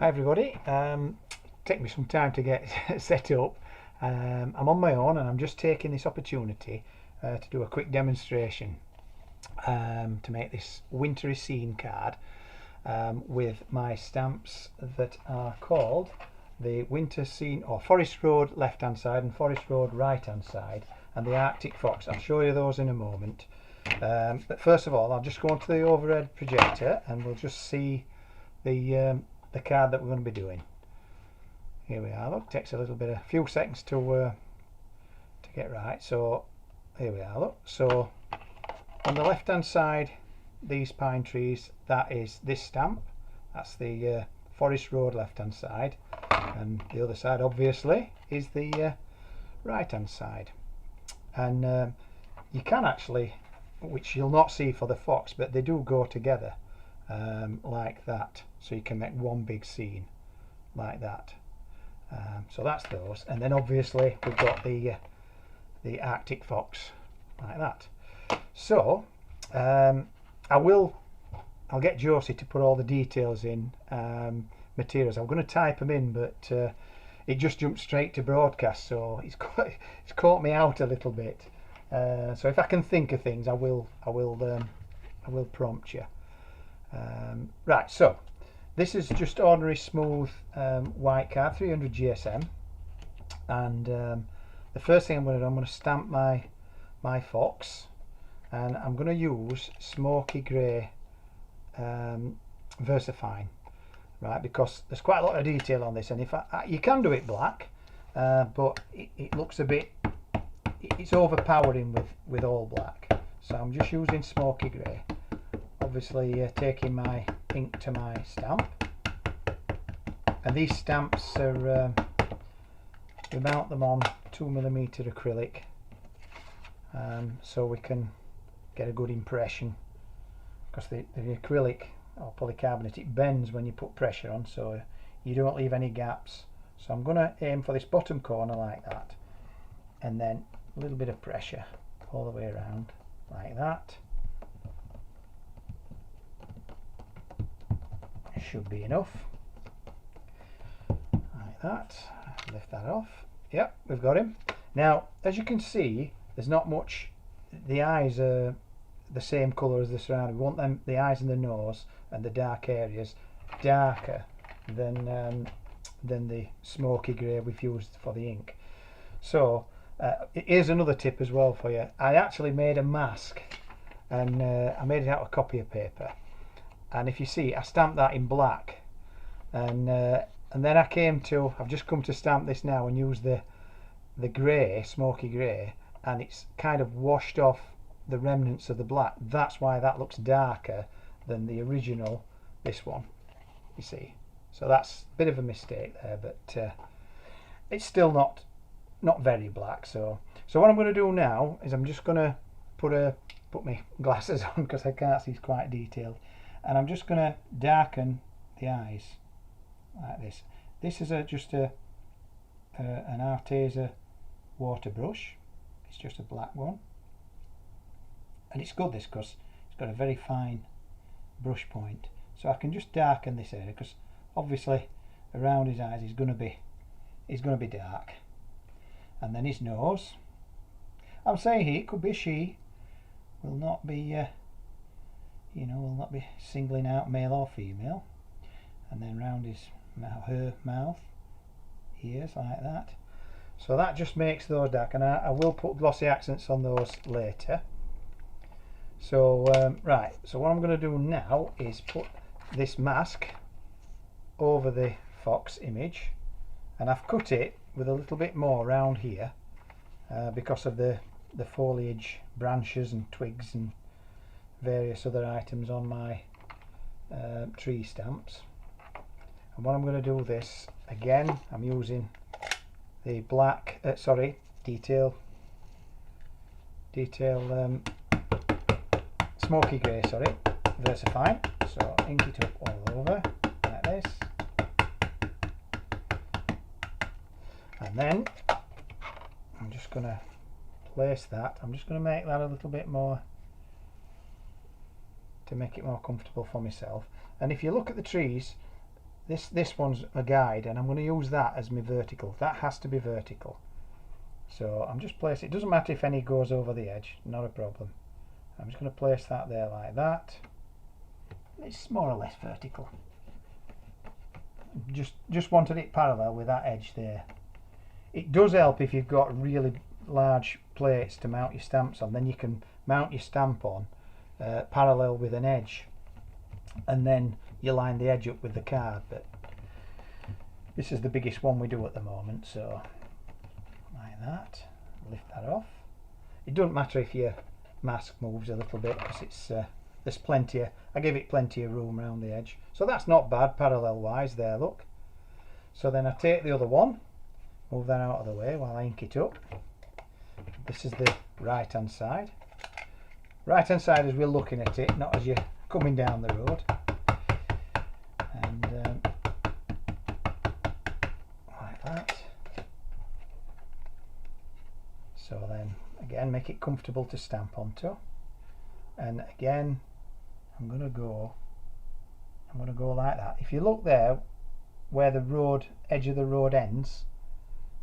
Hi everybody, take me some time to get set up. I'm on my own and I'm just taking this opportunity to do a quick demonstration to make this Wintery scene card with my stamps that are called the Winter Scene or Forest Road left hand side and Forest Road right hand side and the Arctic Fox. I'll show you those in a moment, but first of all I'll just go onto the overhead projector and we'll just see the card that we're going to be doing. Here we are. Look, takes a few seconds to get right. So here we are. Look, so on the left hand side, these pine trees, that is this stamp. That's the Forest Road left hand side, and the other side obviously is the right hand side. And you can actually, which you'll not see for the fox, but they do go together like that, so you can make one big scene like that. So that's those, and then obviously we've got the Arctic Fox like that. So I'll get Josie to put all the details in materials. I'm going to type them in, but it just jumped straight to broadcast, so it's caught me out a little bit. So if I can think of things, I will prompt you. Right, so this is just ordinary smooth white card, 300 GSM, and the first thing I'm going to stamp my fox, and I'm going to use smoky grey VersaFine, right, because there's quite a lot of detail on this, and if you can do it black, but it looks a bit, it's overpowering with all black, so I'm just using smoky grey. Obviously taking my ink to my stamp, and these stamps are we mount them on 2mm acrylic, so we can get a good impression, because the acrylic or polycarbonate, it bends when you put pressure on, so you don't leave any gaps. So I'm going to aim for this bottom corner like that, and then a little bit of pressure all the way around like that. Should be enough like that. Lift that off. Yep, we've got him. Now as you can see, there's not much. The eyes are the same colour as the surrounding. We want them, the eyes and the nose and the dark areas, darker than the smoky grey we've used for the ink. So here's another tip as well for you. I actually made a mask, and I made it out of copy paper. And if you see, I stamped that in black, and then I've just come to stamp this now and use the grey, smoky grey, and it's kind of washed off the remnants of the black. That's why that looks darker than the original, this one, you see. So that's a bit of a mistake there, but it's still not very black. So what I'm going to do now is I'm just going to put my glasses on, because I can't see, it's quite detailed. And I'm just going to darken the eyes like this. This is just an Arteza water brush. It's just a black one, and it's good this, because it's got a very fine brush point. So I can just darken this area, because obviously around his eyes he's going to be dark. And then his nose, I'm saying he, it could be a she, will not be will not be singling out male or female. And then round her mouth, ears like that. So that just makes those dark, and I will put glossy accents on those later. So right, so what I'm going to do now is put this mask over the fox image, and I've cut it with a little bit more round here because of the foliage, branches and twigs and various other items on my tree stamps. And what I'm going to do this again, I'm using the black detail smoky grey, VersaFine. So ink it up all over like this, and then I'm just going to place that. I'm just going to make that a little bit more, to make it more comfortable for myself. And if you look at the trees, this one's a guide, and I'm going to use that as my vertical. That has to be vertical. So I'm just placing, it doesn't matter if any goes over the edge, not a problem. I'm just going to place that there like that. It's more or less vertical. Just wanted it parallel with that edge there. It does help if you've got really large plates to mount your stamps on. Then you can mount your stamp on parallel with an edge, and then you line the edge up with the card. But this is the biggest one we do at the moment, so like that. Lift that off. It doesn't matter if your mask moves a little bit, because it's there's plenty of, I give it plenty of room around the edge, so that's not bad parallel wise there, look. So then I take the other one, move that out of the way while I ink it up. This is the right hand side. Right hand side as we're looking at it, not as you're coming down the road. And like that. So then again, make it comfortable to stamp onto. And again, I'm going to go like that. If you look there where the road, edge of the road ends,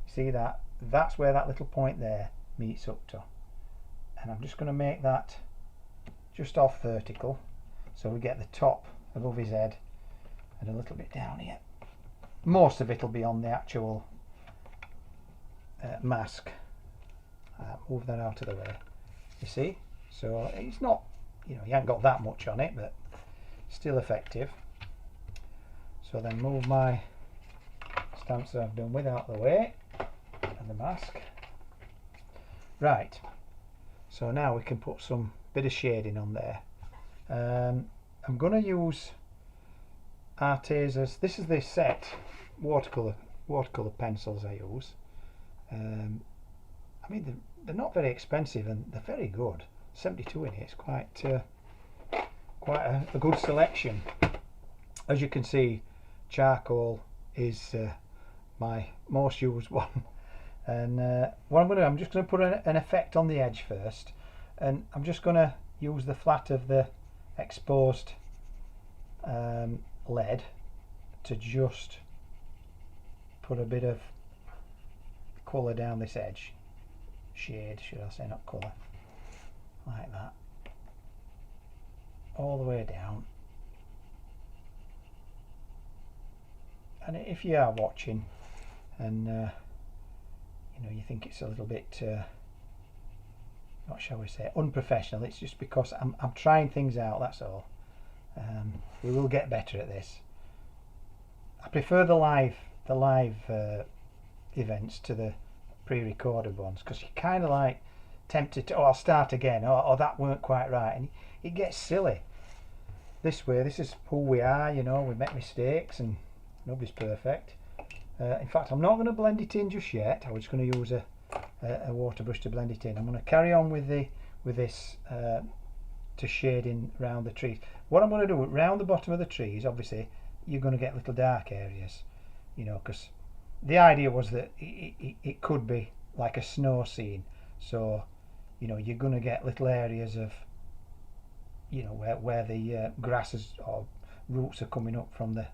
see that? That's where that little point there meets up to. And I'm just going to make that just off vertical, so we get the top above his head and a little bit down here. Most of it will be on the actual mask. Move that out of the way, you see. So it's not, you know, you haven't got that much on it, but still effective. So then move my stamps that I've done with out of the way, and the mask. Right, so now we can put some bit of shading on there. I'm going to use Artez's, this is the set watercolour pencils I use. I mean, they're not very expensive and they're very good. 72 in it, it's quite a good selection. As you can see, charcoal is my most used one. And what I'm going to do, I'm just going to put an effect on the edge first, and I'm just going to use the flat of the exposed lead to just put a bit of colour down this edge. Shade, should I say, not colour. Like that. All the way down. And if you are watching and you know, you think it's a little bit what shall we say, unprofessional, it's just because I'm trying things out, that's all. We will get better at this. I prefer the live events to the pre-recorded ones, because you're kind of like tempted to, oh, I'll start again, or that weren't quite right, and it gets silly. This way, this is who we are, you know, we make mistakes and nobody's perfect. In fact, I'm not going to blend it in just yet. I was going to use a water brush to blend it in. I'm going to carry on with this to shade in around the trees. What I'm going to do around the bottom of the trees, obviously you're going to get little dark areas, you know, because the idea was that it could be like a snow scene. So, you know, you're going to get little areas of, you know, where the grasses or roots are coming up from the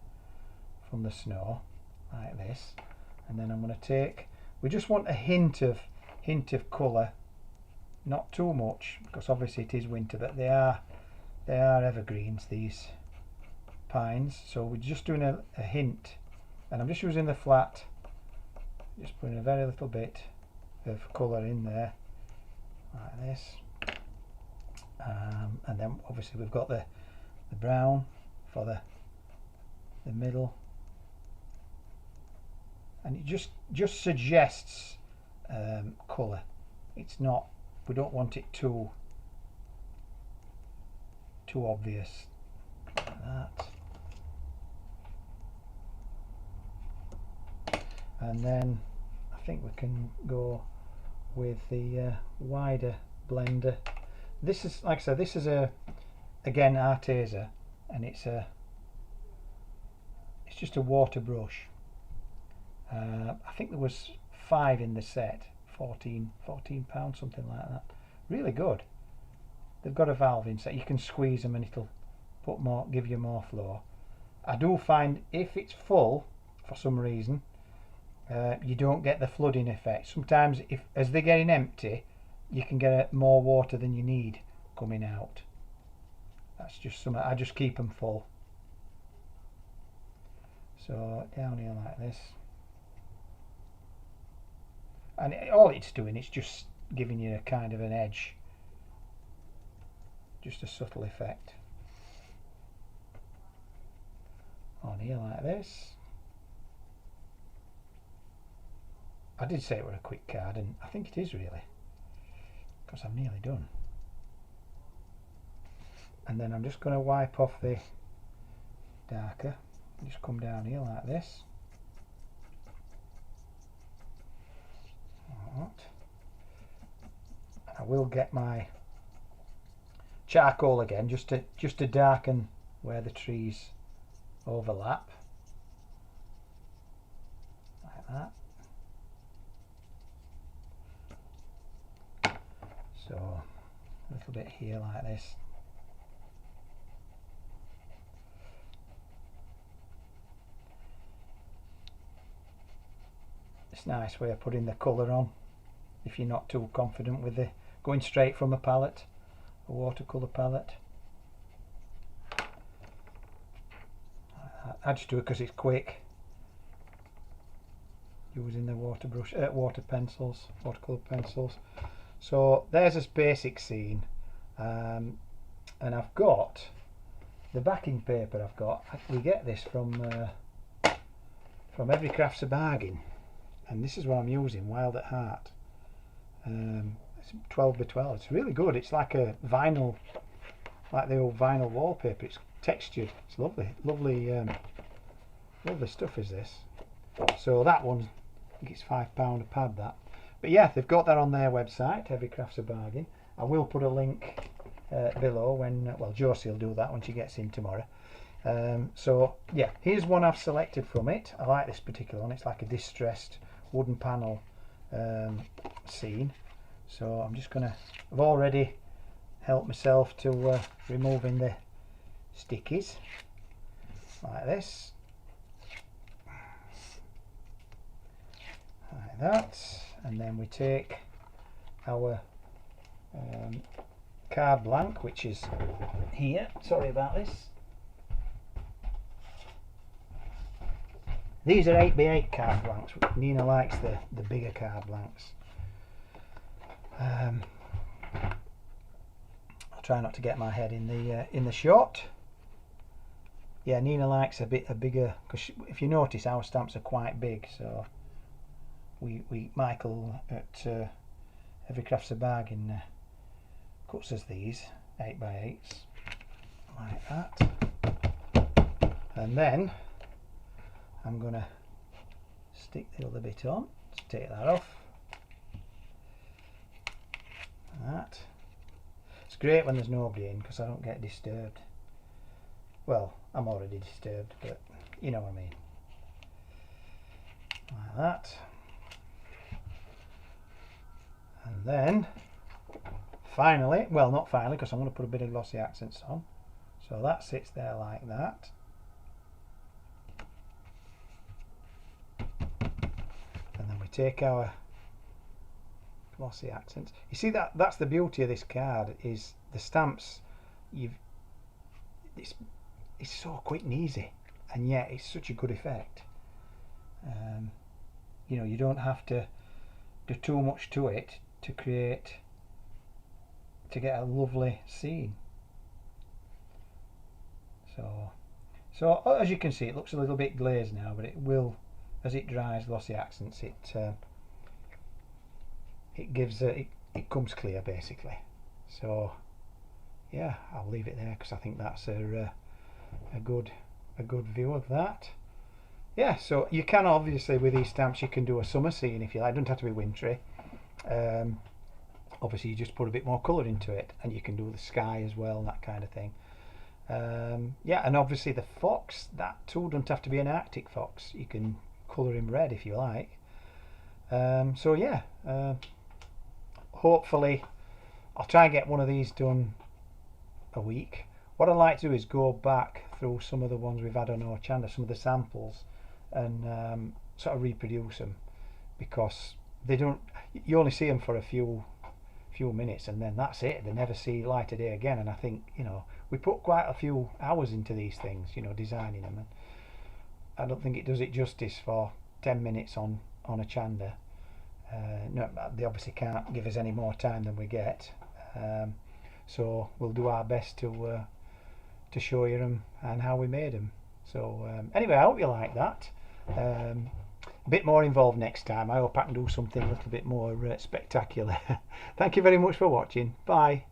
snow, like this. And then I'm going to take, we just want a hint of colour, not too much, because obviously it is winter, but they are evergreens, these pines. So we're just doing a hint, and I'm just using the flat, just putting a very little bit of colour in there, like this. And then obviously we've got the brown for the middle, and it just suggests colour. It's not, we don't want it too obvious, like that. And then I think we can go with the wider blender. This is, like I said, this is again Arteza, and it's just a water brush. I think there was 5 in the set, 14 pounds, something like that. Really good. They've got a valve inside. You can squeeze them and it'll put more, give you more flow. I do find if it's full for some reason, you don't get the flooding effect. Sometimes if as they're getting empty, you can get more water than you need coming out. That's just something, I just keep them full. So down here like this, and all it's doing, it's just giving you a kind of an edge, just a subtle effect. On here like this. I did say it were a quick card, and I think it is really, because I'm nearly done. And then I'm just going to wipe off the darker, just come down here like this. Right. I will get my charcoal again, just to darken where the trees overlap, like that. So a little bit here like this. It's a nice way of putting the colour on if you're not too confident with the going straight from a palette, a watercolour palette. I just do it because it's quick, using the watercolour pencils. So there's this basic scene, and I've got the backing paper. We get this from Every Craft's a Bargain, and this is what I'm using, Wild at Heart. It's 12 by 12. It's really good. It's like a vinyl, like the old vinyl wallpaper. It's textured. It's lovely, lovely stuff is this. So that one, I think it's £5 a pad, that. But yeah, they've got that on their website, Every Craft's a Bargain. I will put a link below when, well, Josie will do that when she gets in tomorrow. So yeah, here's one I've selected from it. I like this particular one. It's like a distressed wooden panel scene. So I'm just gonna, I've already helped myself to removing the stickies like this, like that, and then we take our card blank, which is here. Sorry about this. These are 8x8 card blanks. Nina likes the bigger card blanks. I'll try not to get my head in the shot. Yeah, Nina likes a bigger, because if you notice our stamps are quite big, so Michael at Every Craft's a Bargain cuts us these 8x8s like that, and then I'm gonna stick the other bit on. Let's take that off. That. It's great when there's nobody in because I don't get disturbed. Well, I'm already disturbed, but you know what I mean. Like that. And then finally, well, not finally, because I'm going to put a bit of glossy accents on. So that sits there like that. And then we take our glossy accents. You see, that's the beauty of this card, is the stamps. It's so quick and easy, and yet it's such a good effect. You know, you don't have to do too much to it to get a lovely scene. So as you can see, it looks a little bit glazed now, but it will, as it dries, glossy accents, it gives it comes clear basically. So yeah, I'll leave it there because I think that's a good view of that. Yeah, so you can obviously, with these stamps, you can do a summer scene if you like. It doesn't have to be wintry. Obviously you just put a bit more colour into it, and you can do the sky as well, that kind of thing. Yeah, and obviously the fox, that too doesn't have to be an Arctic fox. You can colour him red if you like. So yeah, hopefully I'll try and get one of these done a week. what I'd like to do is go back through some of the ones we've had on our channel, some of the samples, and sort of reproduce them, because they don't, you only see them for a few minutes and then that's it. They never see light of day again. And I think, you know, we put quite a few hours into these things, you know, designing them, and I don't think it does it justice for 10 minutes on a Chander. No, they obviously can't give us any more time than we get, so we'll do our best to show you them and how we made them. So anyway, I hope you like that. A bit more involved next time. I hope I can do something a little bit more spectacular. Thank you very much for watching. Bye.